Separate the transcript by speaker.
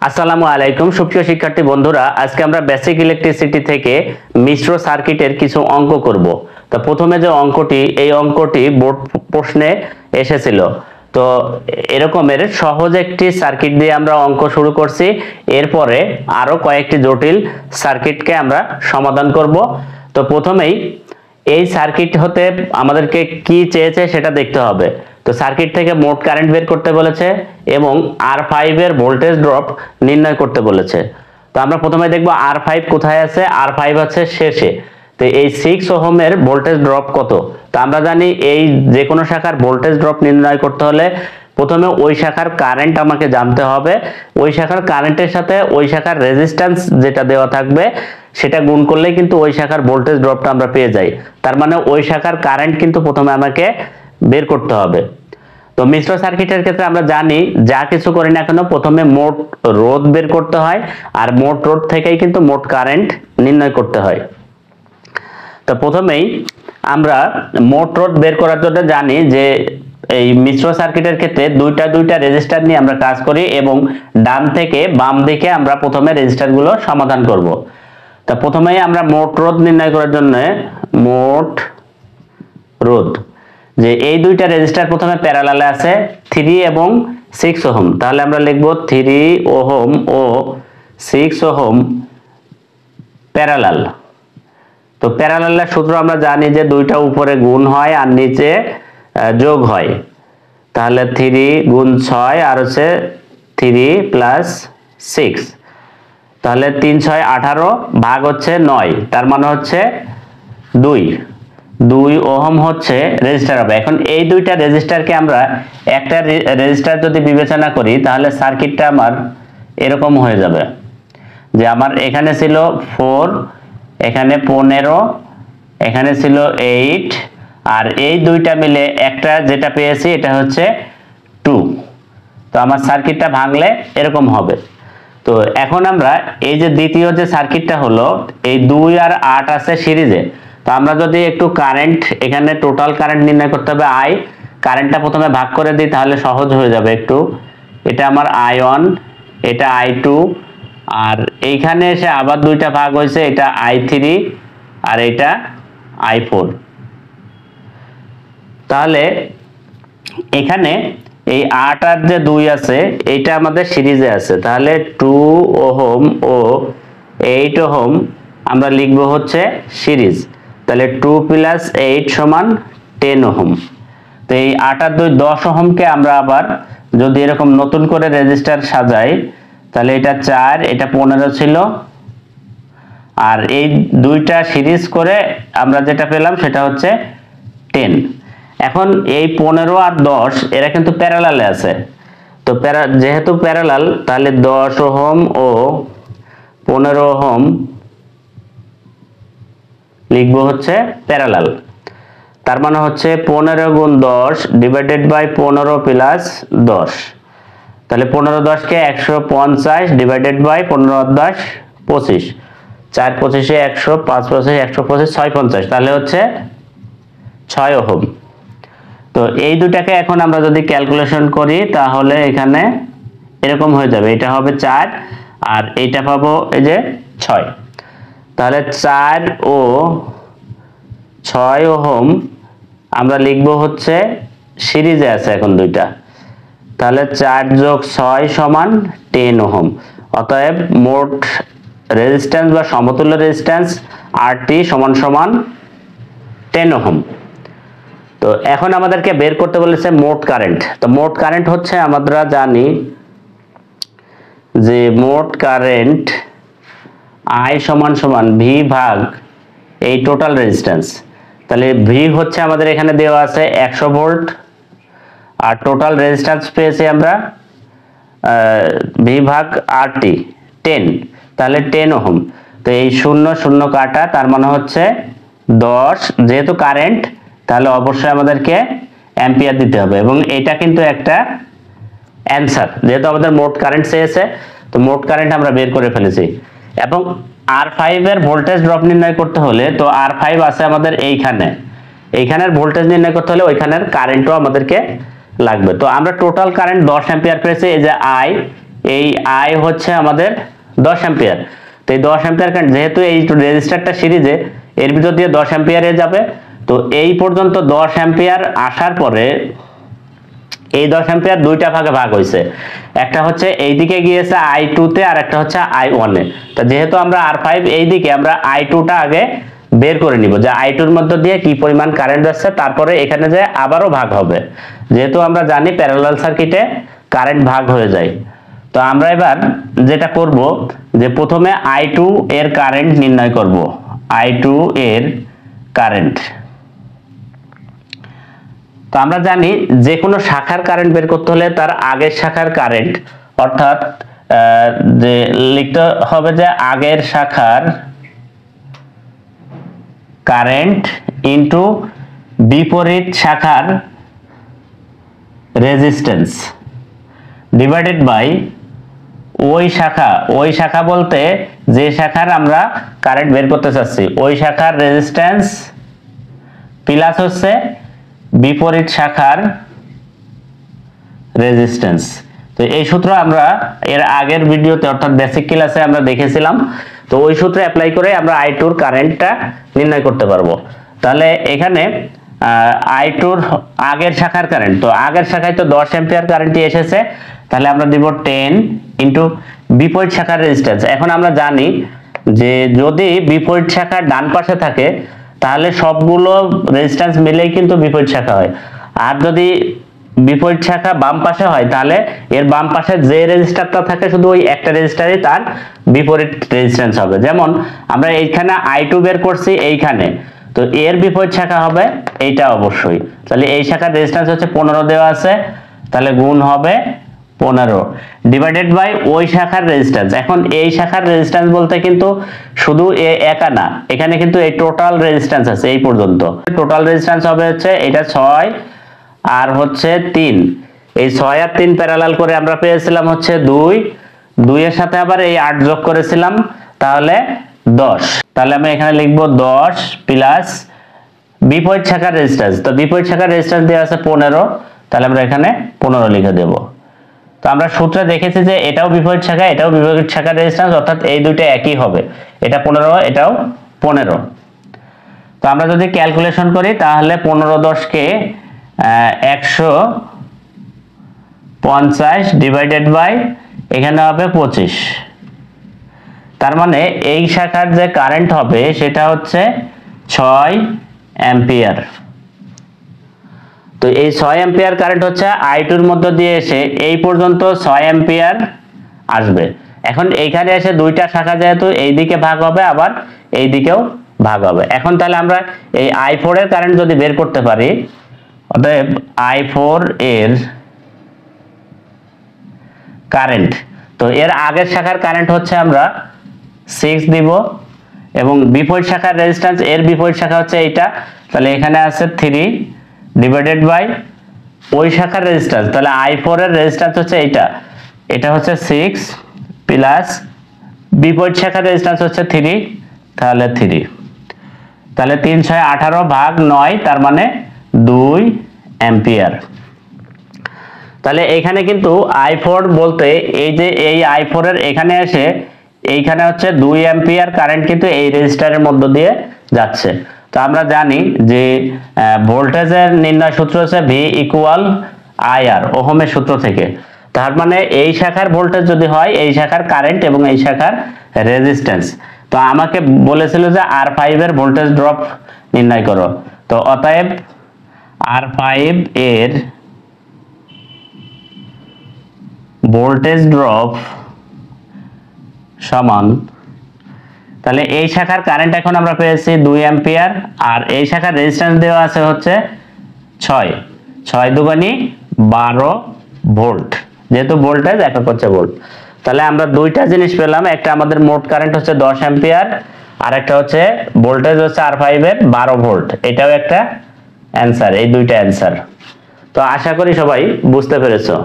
Speaker 1: আসসালামু আলাইকুম সুপ্রিয় শিক্ষার্থী বন্ধুরা, আজকে আমরা বেসিক ইলেকট্রিসিটি থেকে মিশ্র সার্কিটের কিছু অঙ্ক করব। তো প্রথমে যে অঙ্কটি, এই অঙ্কটি বোর্ড প্রশ্নে এসেছিল। তো এরকমের সহজ একটি সার্কিট দিয়ে আমরা অঙ্ক শুরু করছি। এরপরে আরো কয়েকটি জটিল সার্কিটকে আমরা সমাধান করব। তো প্রথমেই এই সার্কিট হতে আমাদেরকে কি চেয়েছে সেটা দেখতে হবে। তো সার্কিট থেকে মোট কারেন্ট বের করতে বলেছে এবং R5 এর ভোল্টেজ ড্রপ নির্ণয় করতে বলেছে। তো আমরা প্রথমে দেখব R5 কোথায় আছে। R5 আছে শেষে। তো এই 6 ওহমের ভোল্টেজ ড্রপ কত। তো আমরা জানি এই যে কোনো শাখার ভোল্টেজ ড্রপ নির্ণয় করতে হলে প্রথমে ওই শাখার কারেন্ট আমাকে জানতে হবে। ওই শাখার কারেন্টের সাথে ওই শাখার রেজিস্ট্যান্স যেটা দেওয়া থাকবে সেটা গুণ করলেই কিন্তু ওই শাখার ভোল্টেজ ড্রপটা আমরা পেয়ে যাই। তার মানে ওই শাখার কারেন্ট কিন্তু প্রথমে আমাকে বের করতে হবে। তো মিশ্র সার্কিটের ক্ষেত্রে আমরা জানি যা কিছু করি না কেন প্রথমে মোট রোধ বের করতে হয়, আর মোট রোধ থেকেই কিন্তু মোট কারেন্ট নির্ণয় করতে হয়। তো প্রথমেই আমরা মোট রোধ বের করার জন্য জানি যে এই মিশ্র সার্কিটের ক্ষেত্রে দুইটা রেজিস্টার নিয়ে আমরা কাজ করি এবং ডান থেকে বাম দিকে আমরা প্রথমে রেজিস্টারগুলো সমাধান করব। তো প্রথমেই আমরা মোট রোধ নির্ণয় করার জন্য মোট রোধ, যে এই দুইটা রেজিস্টার প্রথমে প্যারালালে আছে 3 এবং 6 ওহম, তাহলে আমরা লিখব 3 ওহম ও 6 ওহম প্যারালাল। তো প্যারালালের সূত্র আমরা জানি যে দুইটা উপরে গুণ হয় আর নিচে যোগ হয়। তাহলে 3 গুণ 6 আর হচ্ছে 3 প্লাস 6, তাহলে 3 6 18 ভাগ হচ্ছে 9, তার মানে হচ্ছে 2 ওহম হচ্ছে রেজিস্টার হবে। এখন এই দুইটা রেজিস্টারকে আমরা একটা রেজিস্টার যদি বিবেচনা করি তাহলে সার্কিটটা আমার এরকম হয়ে যাবে যে আমার এখানে ছিল 4, এখানে 15, এখানে ছিল 8, আর এই দুইটা মিলে একটা যেটা পেয়েছি এটা হচ্ছে 2। তো আমার সার্কিটটা ভাঙলে এরকম হবে। তো এখন আমরা এই যে দ্বিতীয় যে সার্কিটটা হলো এই 2 আর 8 আছে সিরিজে। তো আমরা যদি একটু কারেন্ট, এখানে টোটাল কারেন্ট নির্ণয় করতে হবে I, কারেন্টটা প্রথমে ভাগ করে দিই তাহলে সহজ হয়ে যাবে একটু। এটা আমার I1, এটা I2, আর এইখানে এসে আবার দুইটা ভাগ হয়েছে, এটা I3 আর এটা I4। তাহলে এখানে এই 8 আর যে 2 আছে এইটা আমাদের সিরিজে আছে, তাহলে 2 ওহম ও 8 ওহম আমরা লিখবো হচ্ছে সিরিজ। তাহলে 2 প্লাস 8 সমান 10 ওহম। তো এই 8 আর 2 10 ওহমকে আমরা আবার যদি এরকম নতুন করে রেজিস্টার সাজাই তাহলে এটা 4, এটা 15 ছিল, আর এই দুইটা সিরিজ করে আমরা যেটা পেলাম সেটা হচ্ছে 10। এখন এই 15 আর 10 এরা কিন্তু প্যারালালে আছে। তো যেহেতু প্যারালাল তাহলে 10 ওহম ও 15 ওহম লিখবো হচ্ছে প্যারালাল। তার মানে হচ্ছে 15 গুণ 10 ডিভাইডেড বাই 15 প্লাস 10, তাহলে 15 10কে 150 ডিভাইডেড বাই 15 10 25, 4 25 100, 5 25 125, 6 50, তাহলে হচ্ছে 6 ওহম। তো এই দুটাকে এখন আমরা যদি ক্যালকুলেশন করি তাহলে এখানে এরকম হয়ে যাবে, এটা হবে 4 আর এইটা পাবো এই যে 6। তাহলে 4 ও 6 ওহম আমরা লিখবো হচ্ছে সিরিজে আছে এখন দুইটা, তাহলে 4 যোগ 6 সমান 10 ওহম। অতএব মোট রেজিস্ট্যান্স বা সমতুল্য রেজিস্ট্যান্স RT সমান সমান 10 ওহম। তো এখন আমাদেরকে বের করতে বলেছে মোট কারেন্ট। তো মোট কারেন্ট হচ্ছে আমরা জানি যে মোট কারেন্ট I সমান সমান V ভাগ এই টোটাল রেজিস্ট্যান্স। তাহলে V হচ্ছে আমাদের এখানে দেওয়া আছে 100 ভোল্ট, আর টোটাল রেজিস্ট্যান্স পেয়েছি আমরা V ভাগ RT 10, তাহলে 10 ওহম। তো এই 0 0 কাটা, তার মানে হচ্ছে 10, যেহেতু কারেন্ট তাহলে অবশ্যই আমাদেরকে অ্যাম্পিয়ার দিতে হবে, এবং এটা কিন্তু একটা অ্যান্সার, যেহেতু আমাদের মোট কারেন্ট চেয়েছে। তো মোট কারেন্ট আমরা বের করে ফেলেছি। এবং R5 এর ভোল্টেজ ড্রপ নির্ণয় করতে হলে তো R5 আছে আমাদের এইখানের ভোল্টেজ নির্ণয় করতে হলে ওইখানের কারেন্টও আমাদেরকে লাগবে। তো আমরা টোটাল কারেন্ট 10 অ্যাম্পিয়ার পেয়েছি, এই যে I, এই আই হচ্ছে আমাদের 10 অ্যাম্পিয়ার। তো এই 10 অ্যাম্পিয়ার কারেন্ট যেহেতু এই রেজিস্টারটা সিরিজে এর ভিতর দিয়ে 10 অ্যাম্পিয়ারে যাবে, তো এই পর্যন্ত 10 অ্যাম্পিয়ার আসার পরে এই 10 অ্যাম্পিয়ার দুইটা ভাগে ভাগ হয়েছে, একটা হচ্ছে এইদিকে গিয়েছে I2 তে আর একটা হচ্ছে I1 এ। তো যেহেতু আমরা R5 এইদিকে, আমরা I2টা আগে বের করে নিব যে I2 এর মধ্য দিয়ে কি পরিমাণ কারেন্ট যাচ্ছে, তারপরে এখানে যে আবারও ভাগ হবে, যেহেতু আমরা জানি প্যারালাল সার্কিটে কারেন্ট ভাগ হয়ে যায়। তো আমরা এবার যেটা করব যে প্রথমে I2 এর কারেন্ট নির্ণয় করব, I2 এর কারেন্ট। তো আমরা জানি যে কোনো শাখার কারেন্ট বের করতে হলে তার আগের শাখার কারেন্ট, অর্থাৎ যে লিখতে হবে যে আগের শাখার কারেন্ট ইনটু বিপরীত শাখার রেজিস্ট্যান্স ডিভাইডেড বাই ওই শাখা বলতে যে শাখার আমরা কারেন্ট বের করতে চাচ্ছি ওই শাখার রেজিস্ট্যান্স প্লাস হচ্ছে বিপরীত শাখার রেজিস্ট্যান্স। তো এই সূত্র আমরা এর আগের ভিডিওতে অর্থাৎ বেসিক ক্লাসে আমরা দেখেছিলাম। তো ওই সূত্র অ্যাপ্লাই করে আমরা I2 এর কারেন্টটা নির্ণয় করতে পারবো। তাহলে এখানে I2 এর আগের শাখার কারেন্ট, তো আগের শাখায় তো 10 অ্যাম্পিয়ার কারেন্টই এসেছে, তাহলে আমরা দিব 10 ইনটু বিপরীত শাখার রেজিস্ট্যান্স। এখন আমরা জানি যে যদি বিপরীত শাখা ডান পাশে থাকে তাহলে সবগুলো রেজিস্ট্যান্স মিলেই কিন্তু বিপরীত শাখা হয়, আর যদি বিপরীত শাখা বাম পাশে হয় তাহলে এর বাম পাশে যে রেজিস্টারটা থাকে শুধু ওই একটা রেজিস্টারই তার বিপরীত রেজিস্ট্যান্স হবে। যেমন আমরা এইখানে I2 বের করছি এইখানে, তো এর বিপরীত শাখা হবে এইটা অবশ্যই। তাহলে এই শাখার রেজিস্ট্যান্স হচ্ছে 15 দেওয়া আছে, তাহলে গুণ হবে 15 ডিভাইডেড বাই ওই শাখার রেজিস্ট্যান্স। এখন এই শাখার রেজিস্ট্যান্স বলতে কিন্তু শুধু একা না, এখানে কিন্তু এই টোটাল রেজিস্ট্যান্স আছে এই পর্যন্ত। টোটাল রেজিস্ট্যান্স হবে হচ্ছে এটা 6 আর হচ্ছে 3, এই 6 আর 3 প্যারালাল করে আমরা পেয়েছিলাম হচ্ছে 2 এর সাথে আবার এই 8 যোগ করেছিলাম, তাহলে 10। তাহলে আমি এখানে লিখবো 10 প্লাস বিপরীত শাখার রেজিস্ট্যান্স, তো বিপরীত শাখার রেজিস্ট্যান্স দেওয়া আছে 15, তাহলে আমরা এখানে 15 লিখে দেব। তো আমরা সূত্রে দেখেছি যে এটাও বিপরীত শাখা এটাও বিপরীত শাখার রেজিস্ট্যান্স, অর্থাৎ এই দুইটা একই হবে, এটা 15 এটাও 15। তো আমরা যদি ক্যালকুলেশন করি তাহলে 15 কে 150 ডিভাইডেড বাই এখানে হবে 25, তার মানে এই শাখার যে কারেন্ট হবে সেটা হচ্ছে 6 অ্যাম্পিয়ার। তো এই 6 অ্যাম্পিয়ার কারেন্ট হচ্ছে I2 এর মধ্য দিয়ে এসে এই পর্যন্ত 6 অ্যাম্পিয়ার আসবে। এখন এইখানে এসে দুইটা শাখা যেহেতু এইদিকে ভাগ হবে আবার এই দিকেও ভাগ হবে। এখন তাহলে আমরা এই I4 এর কারেন্ট যদি বের করতে পারি, অতএব I4 এর কারেন্ট, তো এর আগের শাখার কারেন্ট হচ্ছে আমরা 6 দিব এবং বিপরীত শাখার রেজিস্ট্যান্স এর বিপরীত শাখা হচ্ছে এইটা, তাহলে এখানে আছে 3 ডিভাইডেড বাই ওই শাখার রেজিস্ট্যান্স, তাহলে I4 এর রেজিস্ট্যান্স হচ্ছে এইটা, এটা হচ্ছে 6 প্লাস বিপরীত শাখার রেজিস্ট্যান্স হচ্ছে 3, তাহলে 3, তাহলে 3 6 18 ভাগ 9, তার মানে 2 অ্যাম্পিয়ার। তাহলে এখানে কিন্তু I4 বলতে এই যে এই I4 এর এখানে এসে এইখানে হচ্ছে 2 অ্যাম্পিয়ার কারেন্ট কিন্তু এই রেজিস্টারের মধ্য দিয়ে যাচ্ছে। তো আমরা জানি যে ভোল্টেজের নির্ণয় সূত্র হচ্ছে V ইকুয়াল IR ওহমের সূত্র থেকে, তার মানে এই শাখার ভোল্টেজ যদি হয় এই শাখার কারেন্ট এবং এই শাখার রেজিস্ট্যান্স। তো আমাকে বলেছিল যে R5 এর ভোল্টেজ ড্রপ নির্ণয় করো, তো অতএব R5 এর ভোল্টেজ ড্রপ সমান, তাহলে এই শাখার কারেন্ট এখন আমরা পেয়েছি 2 অ্যাম্পিয়ার আর এই শাখার রেজিস্ট্যান্স দেওয়া আছে হচ্ছে 6 দুগুণী 12 ভোল্ট, যেহেতু ভোল্টেজ একক হচ্ছে ভোল্ট। তাহলে আমরা দুইটা জিনিস পেলাম, একটা আমাদের মোট কারেন্ট হচ্ছে 10 অ্যাম্পিয়ার আর একটা হচ্ছে ভোল্টেজ হচ্ছে R5 এর 12 ভোল্ট, এটাও একটা অ্যান্সার, এই দুইটা অ্যান্সার। তো আশা করি সবাই বুঝতে পেরেছো।